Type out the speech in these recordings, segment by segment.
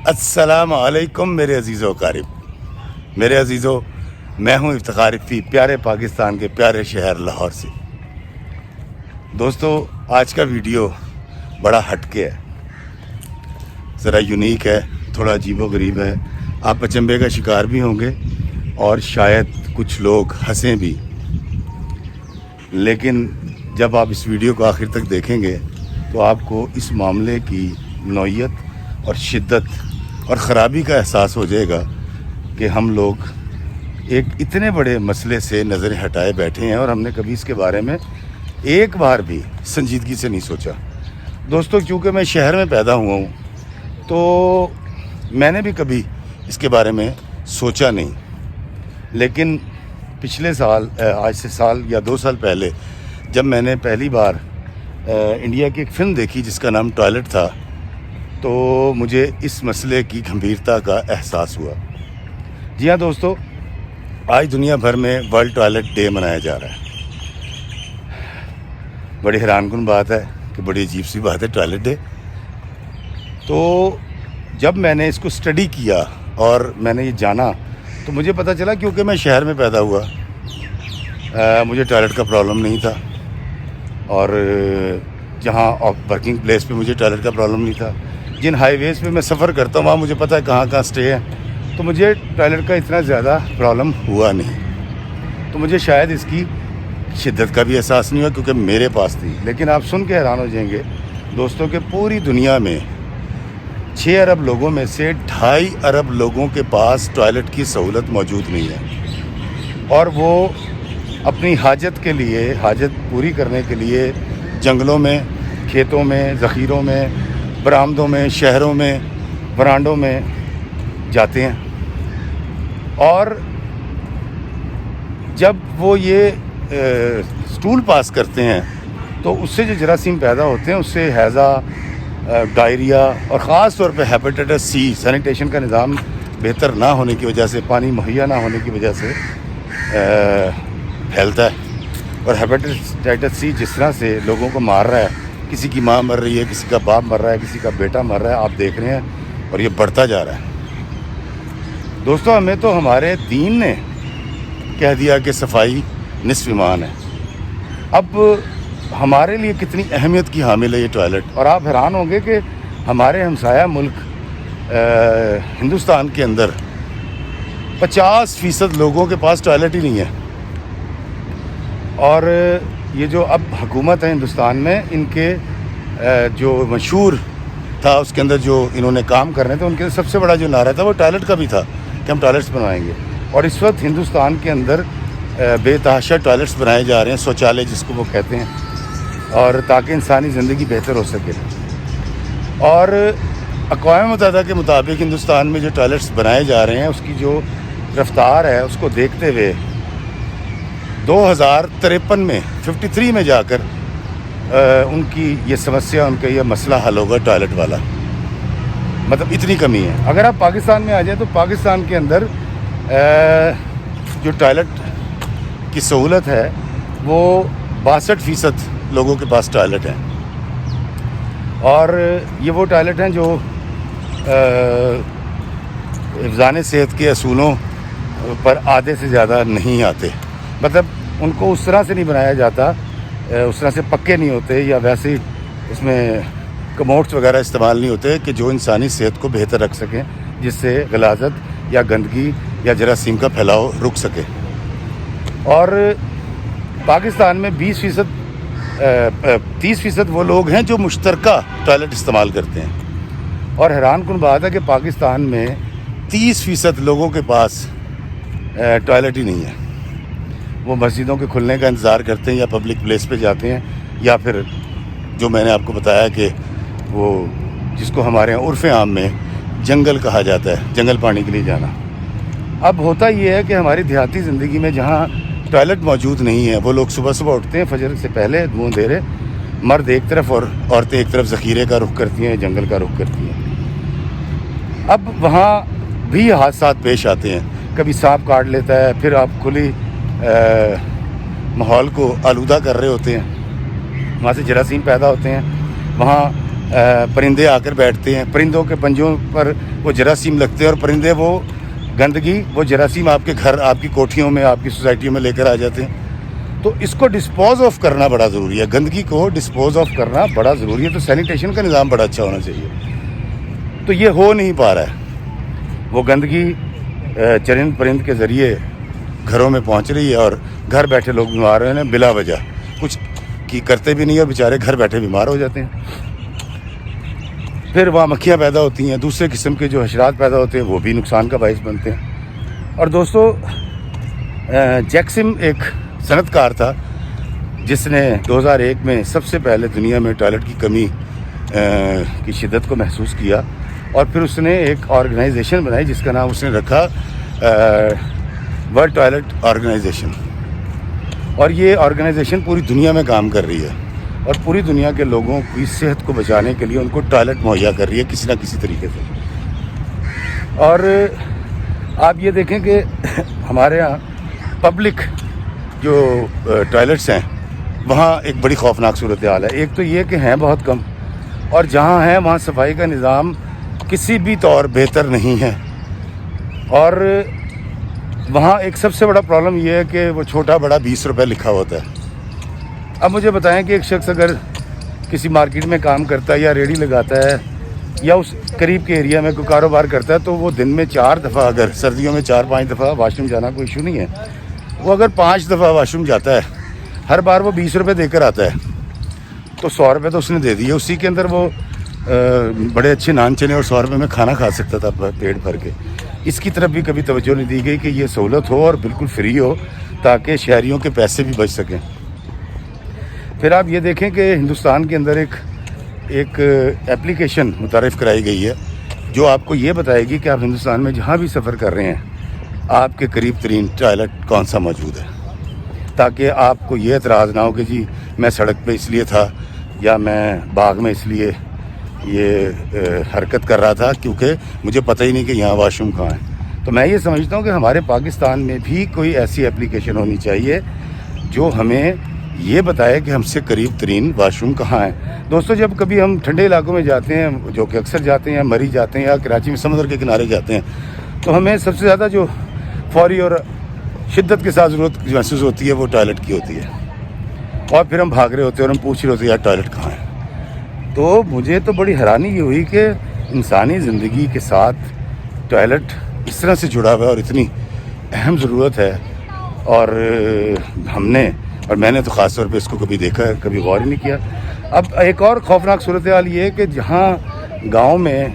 السلام علیکم میرے عزیزو اقارب، میرے عزیزو، میں ہوں افتخار افی، پیارے پاکستان کے پیارے شہر لاہور سے۔ دوستو، آج کا ویڈیو بڑا ہٹ کے ہے، ذرا یونیک ہے، تھوڑا عجیب و غریب ہے۔ آپ اچنبے کا شکار بھی ہوں گے اور شاید کچھ لوگ ہنسیں بھی، لیکن جب آپ اس ویڈیو کو آخر تک دیکھیں گے تو آپ کو اس معاملے کی نوعیت اور شدت اور خرابی کا احساس ہو جائے گا کہ ہم لوگ ایک اتنے بڑے مسئلے سے نظریں ہٹائے بیٹھے ہیں اور ہم نے کبھی اس کے بارے میں ایک بار بھی سنجیدگی سے نہیں سوچا۔ دوستو، کیونکہ میں شہر میں پیدا ہوا ہوں تو میں نے بھی کبھی اس کے بارے میں سوچا نہیں، لیکن پچھلے سال، آج سے سال یا 2 سال پہلے، جب میں نے پہلی بار انڈیا کی ایک فلم دیکھی جس کا نام ٹوائلٹ تھا، تو مجھے اس مسئلے کی گمبھیرتا کا احساس ہوا۔ جی ہاں دوستو، آج دنیا بھر میں ورلڈ ٹوائلٹ ڈے منایا جا رہا ہے۔ بڑی حیران کن بات ہے کہ بڑی عجیب سی بات ہے ٹوائلٹ ڈے۔ تو جب میں نے اس کو اسٹڈی کیا اور میں نے یہ جانا تو مجھے پتہ چلا، کیونکہ میں شہر میں پیدا ہوا، مجھے ٹوائلٹ کا پرابلم نہیں تھا، اور جہاں ورکنگ پلیس پہ مجھے ٹوائلٹ کا پرابلم نہیں تھا، جن ہائی ویز پہ میں سفر کرتا ہوں وہاں مجھے پتہ ہے کہاں کہاں اسٹے ہے، تو مجھے ٹوائلٹ کا اتنا زیادہ پرابلم ہوا نہیں، تو مجھے شاید اس کی شدت کا بھی احساس نہیں ہوا کیونکہ میرے پاس تھی۔ لیکن آپ سن کے حیران ہو جائیں گے دوستوں کہ پوری دنیا میں 6 ارب لوگوں میں سے 2.5 ارب لوگوں کے پاس ٹوائلٹ کی سہولت موجود نہیں ہے، اور وہ اپنی حاجت کے لیے، حاجت پوری کرنے کے لیے جنگلوں میں، کھیتوں میں، ذخیروں میں، برآمدوں میں، شہروں میں، برانڈوں میں جاتے ہیں، اور جب وہ یہ سٹول پاس کرتے ہیں تو اس سے جو جراثیم پیدا ہوتے ہیں، اس سے ہیضہ، ڈائریا اور خاص طور پہ ہیپیٹائٹس سی، سینیٹیشن کا نظام بہتر نہ ہونے کی وجہ سے، پانی مہیا نہ ہونے کی وجہ سے پھیلتا ہے۔ اور ہیپیٹائٹس سی جس طرح سے لوگوں کو مار رہا ہے، کسی کی ماں مر رہی ہے، کسی کا باپ مر رہا ہے، کسی کا بیٹا مر رہا ہے، آپ دیکھ رہے ہیں، اور یہ بڑھتا جا رہا ہے۔ دوستو، ہمیں تو ہمارے دین نے کہہ دیا کہ صفائی نصف ایمان ہے۔ اب ہمارے لیے کتنی اہمیت کی حامل ہے یہ ٹوائلٹ، اور آپ حیران ہوں گے کہ ہمارے ہمسایہ ملک ہندوستان کے اندر 50% لوگوں کے پاس ٹوائلٹ ہی نہیں ہے، اور یہ جو اب حکومت ہے ہندوستان میں، ان کے جو مشہور تھا اس کے اندر جو انہوں نے کام کرنے تھے، ان کے سب سے بڑا جو نعرہ تھا وہ ٹوائلٹ کا بھی تھا کہ ہم ٹوائلٹس بنوائیں گے، اور اس وقت ہندوستان کے اندر بے تحاشا ٹوائلٹس بنائے جا رہے ہیں، شوچالے جس کو وہ کہتے ہیں، اور تاکہ انسانی زندگی بہتر ہو سکے۔ اور اقوام متحدہ کے مطابق ہندوستان میں جو ٹوائلٹس بنائے جا رہے ہیں اس کی جو رفتار ہے اس کو دیکھتے ہوئے 2053 میں 53 میں جا کر ان کی یہ سمسیا، ان کا یہ مسئلہ حل ہوگا ٹوائلٹ والا، مطلب اتنی کمی ہے۔ اگر آپ پاکستان میں آ جائیں تو پاکستان کے اندر جو ٹوائلٹ کی سہولت ہے وہ 62% لوگوں کے پاس ٹوائلٹ ہیں، اور یہ وہ ٹوائلٹ ہیں جو حفظان صحت کے اصولوں پر آدھے سے زیادہ نہیں آتے، مطلب ان کو اس طرح سے نہیں بنایا جاتا، اس طرح سے پکے نہیں ہوتے، یا ویسے ہی اس میں کموڈس وغیرہ استعمال نہیں ہوتے کہ جو انسانی صحت کو بہتر رکھ سکیں، جس سے غلاظت یا گندگی یا جراثیم کا پھیلاؤ رک سکے۔ اور پاکستان میں 30% وہ لوگ ہیں جو مشترکہ ٹوائلٹ استعمال کرتے ہیں، اور حیران کن بات ہے کہ پاکستان میں 30% لوگوں کے پاس ٹوائلٹ ہی نہیں ہے۔ وہ مسجدوں کے کھلنے کا انتظار کرتے ہیں، یا پبلک پلیس پہ جاتے ہیں، یا پھر جو میں نے آپ کو بتایا کہ وہ جس کو ہمارے یہاں عرف عام میں جنگل کہا جاتا ہے، جنگل پانی کے لیے جانا۔ اب ہوتا یہ ہے کہ ہماری دیہاتی زندگی میں جہاں ٹوائلٹ موجود نہیں ہے، وہ لوگ صبح اٹھتے ہیں فجر سے پہلے، دھواں اندھیرے، مرد ایک طرف اور عورتیں ایک طرف ذخیرے کا رخ کرتی ہیں، جنگل کا رخ کرتی ہیں۔ اب وہاں بھی حادثات پیش آتے ہیں، کبھی سانپ کاٹ لیتا ہے، پھر آپ کھلی ماحول کو آلودہ کر رہے ہوتے ہیں، وہاں سے جراثیم پیدا ہوتے ہیں، وہاں پرندے آ کر بیٹھتے ہیں، پرندوں کے پنجوں پر وہ جراثیم لگتے ہیں، اور پرندے وہ گندگی، وہ جراثیم آپ کے گھر، آپ کی کوٹھیوں میں، آپ کی سوسائٹیوں میں لے کر آ جاتے ہیں۔ تو اس کو ڈسپوز آف کرنا بڑا ضروری ہے، گندگی کو ڈسپوز آف کرنا بڑا ضروری ہے۔ تو سینیٹیشن کا نظام بڑا اچھا ہونا چاہیے، تو یہ ہو نہیں پا رہا ہے۔ وہ گندگی چرند پرند کے ذریعے گھروں میں پہنچ رہی ہے، اور گھر بیٹھے لوگ بیمار ہوئے ہیں بلا وجہ، کچھ کی کرتے بھی نہیں، اور بیچارے گھر بیٹھے بیمار ہو جاتے ہیں۔ پھر وہاں مکھیاں پیدا ہوتی ہیں، دوسرے قسم کے جو حشرات پیدا ہوتے ہیں، وہ بھی نقصان کا باعث بنتے ہیں۔ اور دوستو، جیکسم ایک صنعت کار تھا جس نے 2001 میں سب سے پہلے دنیا میں ٹوائلٹ کی کمی کی شدت کو محسوس کیا، اور پھر اس نے ایک آرگنائزیشن بنائی جس کا نام اس نے رکھا ورلڈ ٹوائلٹ آرگنائزیشن، اور یہ آرگنائزیشن پوری دنیا میں کام کر رہی ہے، اور پوری دنیا کے لوگوں کی صحت کو بچانے کے لیے ان کو ٹوائلٹ مہیا کر رہی ہے کسی نہ کسی طریقے سے۔ اور آپ یہ دیکھیں کہ ہمارے ہاں پبلک جو ٹوائلٹس ہیں وہاں ایک بڑی خوفناک صورتحال ہے۔ ایک تو یہ کہ ہیں بہت کم، اور جہاں ہیں وہاں صفائی کا نظام کسی بھی طور بہتر نہیں ہے، اور وہاں ایک سب سے بڑا پرابلم یہ ہے کہ وہ چھوٹا بڑا 20 روپے لکھا ہوتا ہے۔ اب مجھے بتائیں کہ ایک شخص اگر کسی مارکیٹ میں کام کرتا ہے یا ریڑھی لگاتا ہے یا اس قریب کے ایریا میں کوئی کاروبار کرتا ہے، تو وہ دن میں 4 دفعہ، اگر سردیوں میں 4-5 دفعہ واش روم جانا کوئی ایشو نہیں ہے، وہ اگر 5 دفعہ واش روم جاتا ہے، ہر بار وہ 20 روپے دے کر آتا ہے، تو 100 روپے تو اس نے دے دیے، اسی کے اندر وہ بڑے اچھے نان چنے اور 100 روپے میں کھانا کھا سکتا تھا پیٹ بھر کے۔ اس کی طرف بھی کبھی توجہ نہیں دی گئی کہ یہ سہولت ہو اور بالکل فری ہو تاکہ شہریوں کے پیسے بھی بچ سکیں۔ پھر آپ یہ دیکھیں کہ ہندوستان کے اندر ایک ایپلیکیشن متعارف کرائی گئی ہے جو آپ کو یہ بتائے گی کہ آپ ہندوستان میں جہاں بھی سفر کر رہے ہیں آپ کے قریب ترین ٹوائلٹ کون سا موجود ہے، تاکہ آپ کو یہ اعتراض نہ ہو کہ جی میں سڑک پہ اس لیے تھا یا میں باغ میں اس لیے یہ حرکت کر رہا تھا کیونکہ مجھے پتہ ہی نہیں کہ یہاں واش روم کہاں ہے۔ تو میں یہ سمجھتا ہوں کہ ہمارے پاکستان میں بھی کوئی ایسی ایپلیکیشن ہونی چاہیے جو ہمیں یہ بتائے کہ ہم سے قریب ترین واش روم کہاں ہے۔ دوستو، جب کبھی ہم ٹھنڈے علاقوں میں جاتے ہیں، جو کہ اکثر جاتے ہیں، مری جاتے ہیں یا کراچی میں سمندر کے کنارے جاتے ہیں، تو ہمیں سب سے زیادہ جو فوری اور شدت کے ساتھ ضرورت محسوس ہوتی ہے وہ ٹوائلٹ کی ہوتی ہے، اور پھر ہم بھاگ رہے ہوتے ہیں اور ہم پوچھ رہے ہوتے ہیں یار ٹوائلٹ کہاں ہے۔ تو مجھے تو بڑی حیرانی یہ ہوئی کہ انسانی زندگی کے ساتھ ٹوائلٹ اس طرح سے جڑا ہوا ہے اور اتنی اہم ضرورت ہے، اور میں نے تو خاص طور پہ اس کو کبھی دیکھا ہے، کبھی غور ہی نہیں کیا۔ اب ایک اور خوفناک صورتحال یہ ہے کہ جہاں گاؤں میں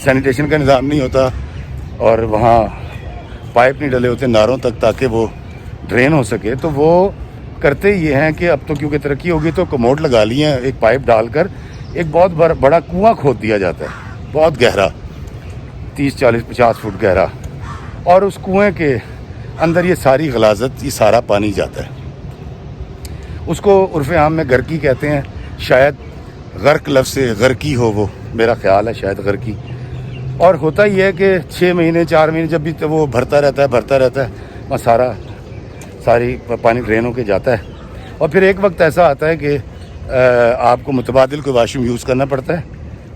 سینیٹیشن کا نظام نہیں ہوتا اور وہاں پائپ نہیں ڈلے ہوتے ناروں تک تاکہ وہ ڈرین ہو سکے، تو وہ کرتے یہ ہیں کہ اب تو کیونکہ ترقی ہوگی تو کموڈ لگا لی ہیں، ایک پائپ ڈال کر ایک بہت بڑا کنواں کھود دیا جاتا ہے، بہت گہرا، 30-40-50 فٹ گہرا، اور اس کنویں کے اندر یہ ساری غلاظت، یہ سارا پانی جاتا ہے۔ اس کو عرف عام میں غرقی کہتے ہیں، شاید غرق لفظ سے غرقی ہو، وہ میرا خیال ہے شاید غرقی۔ اور ہوتا یہ ہے کہ 6 مہینے 4 مہینے جب بھی وہ بھرتا رہتا ہے وہ ساری پانی ڈرین ہو کے جاتا ہے، اور پھر ایک وقت ایسا آتا ہے کہ آپ کو متبادل کوئی واش روم یوز کرنا پڑتا ہے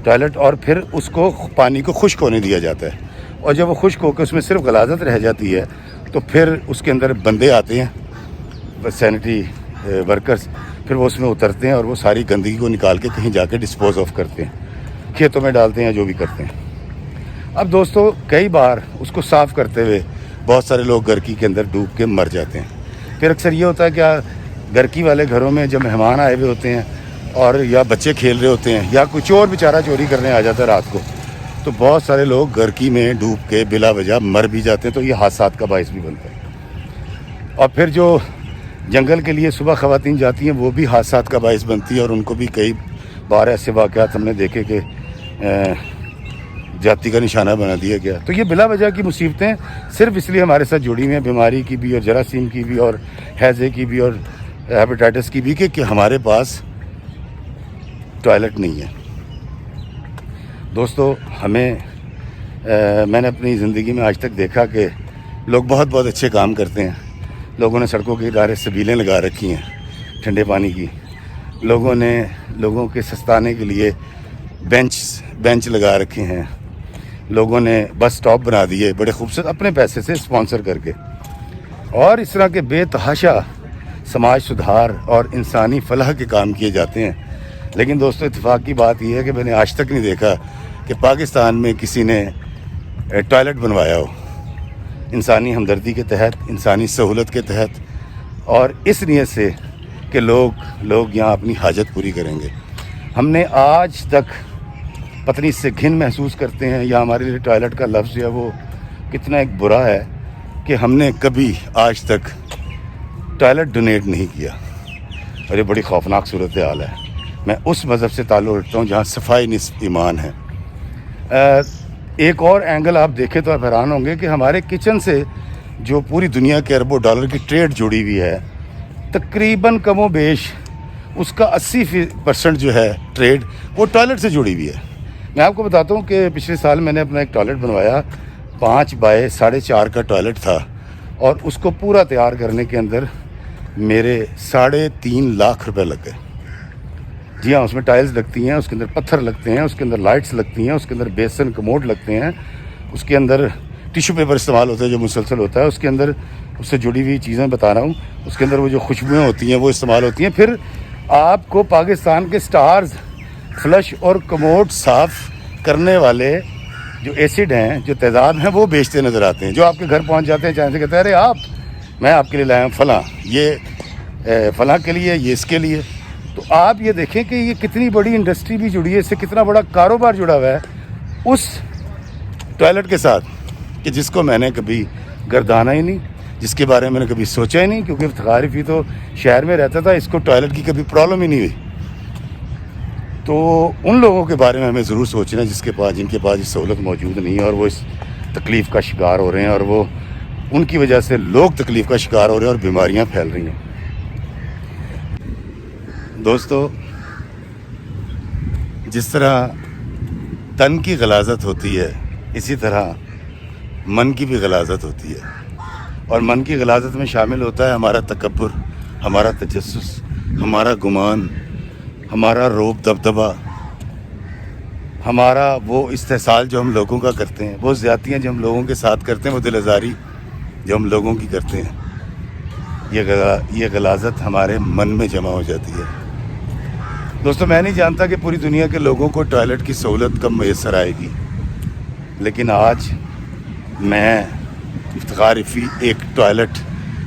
ٹوائلٹ، اور پھر اس کو پانی کو خشک ہونے دیا جاتا ہے، اور جب وہ خشک ہو کے اس میں صرف غلاظت رہ جاتی ہے تو پھر اس کے اندر بندے آتے ہیں، سینیٹری ورکرز، پھر وہ اس میں اترتے ہیں اور وہ ساری گندگی کو نکال کے کہیں جا کے ڈسپوز آف کرتے ہیں، کھیتوں میں ڈالتے ہیں، جو بھی کرتے ہیں۔ اب دوستو، کئی بار اس کو صاف کرتے ہوئے بہت سارے لوگ گرکی کے اندر ڈوب کے مر جاتے ہیں۔ پھر اکثر یہ ہوتا ہے کہ گرکی والے گھروں میں جب مہمان آئے ہوئے ہوتے ہیں اور یا بچے کھیل رہے ہوتے ہیں یا کوئی چور بیچارہ چوری کرنے آ جاتا ہے رات کو، تو بہت سارے لوگ گرکی میں ڈوب کے بلا وجہ مر بھی جاتے ہیں، تو یہ حادثات کا باعث بھی بنتا ہے۔ اور پھر جو جنگل کے لیے صبح خواتین جاتی ہیں وہ بھی حادثات کا باعث بنتی ہے، اور ان کو بھی کئی بار ایسے واقعات ہم نے دیکھے کہ جاتی کا نشانہ بنا دیا گیا۔ تو یہ بلا وجہ کی مصیبتیں صرف اس لیے ہمارے ساتھ جڑی ہوئی ہیں، بیماری کی بھی اور جراثیم کی بھی اور ہیضے کی بھی اور ہیپیٹائٹس کی بھی، کہ ہمارے پاس ٹوائلٹ نہیں ہے۔ دوستو، میں نے اپنی زندگی میں آج تک دیکھا کہ لوگ بہت اچھے کام کرتے ہیں، لوگوں نے سڑکوں کے کنارے سبیلیں لگا رکھی ہیں ٹھنڈے پانی کی، لوگوں نے لوگوں کے سستانے کے لیے بینچ لگا رکھے ہیں، لوگوں نے بس سٹاپ بنا دیے بڑے خوبصورت اپنے پیسے سے اسپانسر کر کے، اور اس طرح کے بے تحاشا سماج سدھار اور انسانی فلاح کے کام کیے جاتے ہیں۔ لیکن دوستو، اتفاق کی بات یہ ہے کہ میں نے آج تک نہیں دیکھا کہ پاکستان میں کسی نے ٹوائلٹ بنوایا ہو انسانی ہمدردی کے تحت، انسانی سہولت کے تحت، اور اس نیت سے کہ لوگ یہاں اپنی حاجت پوری کریں گے۔ ہم نے آج تک پتہ نہیں اس سے گھن محسوس کرتے ہیں یا ہمارے لیے ٹوائلٹ کا لفظ جو ہے وہ کتنا ایک برا ہے کہ ہم نے کبھی آج تک ٹوائلٹ ڈونیٹ نہیں کیا، اور یہ بڑی خوفناک صورتحال ہے۔ میں اس مذہب سے تعلق رکھتا ہوں جہاں صفائی نصف ایمان ہے۔ ایک اور اینگل آپ دیکھیں تو آپ حیران ہوں گے کہ ہمارے کچن سے جو پوری دنیا کے اربوں ڈالر کی ٹریڈ جڑی ہوئی ہے، تقریباً کم و بیش اس کا 80% جو ہے ٹریڈ وہ ٹوائلٹ سے جڑی ہوئی ہے۔ میں آپ کو بتاتا ہوں کہ پچھلے سال میں نے اپنا ایک ٹوائلٹ بنوایا، 5 بائی 4.5 کا ٹوائلٹ تھا، اور اس کو پورا تیار کرنے کے اندر میرے 3.5 لاکھ روپے لگ گئے۔ جی ہاں، اس میں ٹائلز لگتی ہیں، اس کے اندر پتھر لگتے ہیں، اس کے اندر لائٹس لگتی ہیں، اس کے اندر بیسن کموڈ لگتے ہیں، اس کے اندر ٹیشو پیپر استعمال ہوتا ہے جو مسلسل ہوتا ہے، اس کے اندر اس سے جڑی ہوئی چیزیں بتا رہا ہوں، اس کے اندر وہ جو خوشبوئیں ہوتی ہیں وہ استعمال ہوتی ہیں۔ پھر آپ کو پاکستان کے سٹارز فلش اور کموڈ صاف کرنے والے جو ایسڈ ہیں، جو تیزاب ہیں، وہ بیچتے نظر آتے ہیں، جو آپ کے گھر پہنچ جاتے ہیں، چاہے سے کہتے ہیں ارے میں آپ کے لیے لایا ہوں فلاں، یہ فلاں کے لیے، یہ اس کے لیے۔ تو آپ یہ دیکھیں کہ یہ کتنی بڑی انڈسٹری بھی جڑی ہے، اس سے کتنا بڑا کاروبار جڑا ہوا ہے اس ٹوائلٹ کے ساتھ، کہ جس کو میں نے کبھی گردانا ہی نہیں، جس کے بارے میں نے کبھی سوچا ہی نہیں، کیونکہ افتخار رفیع تو شہر میں رہتا تھا، اس کو ٹوائلٹ کی کبھی پرابلم ہی نہیں ہوئی۔ تو ان لوگوں کے بارے میں ہمیں ضرور سوچنا جن کے پاس یہ سہولت موجود نہیں ہے، اور وہ اس تکلیف کا شکار ہو رہے ہیں، اور وہ ان کی وجہ سے لوگ تکلیف کا شکار ہو رہے ہیں اور بیماریاں پھیل رہی ہیں۔ دوستو، جس طرح تن کی غلاظت ہوتی ہے، اسی طرح من کی بھی غلاظت ہوتی ہے، اور من کی غلاظت میں شامل ہوتا ہے ہمارا تکبر، ہمارا تجسس، ہمارا گمان، ہمارا روب دبدبہ، ہمارا وہ استحصال جو ہم لوگوں کا کرتے ہیں، وہ زیادتیاں جو ہم لوگوں کے ساتھ کرتے ہیں، وہ دل آزاری جو ہم لوگوں کی کرتے ہیں، یہ غلاظت ہمارے من میں جمع ہو جاتی ہے۔ دوستو، میں نہیں جانتا کہ پوری دنیا کے لوگوں کو ٹوائلٹ کی سہولت کب میسر آئے گی، لیکن آج میں افتخار رفیع ایک ٹوائلٹ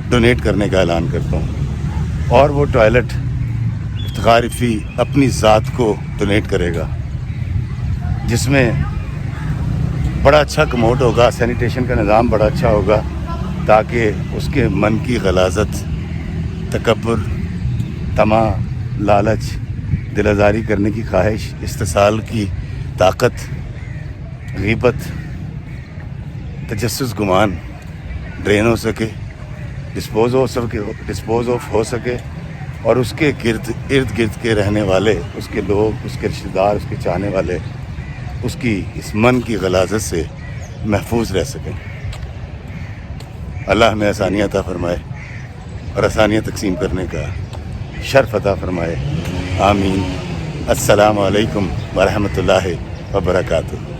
ڈونیٹ کرنے کا اعلان کرتا ہوں، اور وہ ٹوائلٹ افتخار رفیع اپنی ذات کو ڈونیٹ کرے گا، جس میں بڑا اچھا کموڈ ہوگا، سینیٹیشن کا نظام بڑا اچھا ہوگا، تاکہ اس کے من کی غلاظت، تکبر، طمع، لالچ، دل آزاری کرنے کی خواہش، استحصال کی طاقت، غیبت، تجسس، گمان ڈرین ہو سکے، ڈسپوز آف ہو سکے، اور اس کے ارد گرد کے رہنے والے، اس کے لوگ، اس کے رشتہ دار، اس کے چاہنے والے اس کی اس من کی غلاظت سے محفوظ رہ سکیں۔ اللہ ہمیں آسانیاں عطا فرمائے اور آسانیاں تقسیم کرنے کا شرف عطا فرمائے، آمین۔ السلام علیکم ورحمۃ اللہ وبرکاتہ۔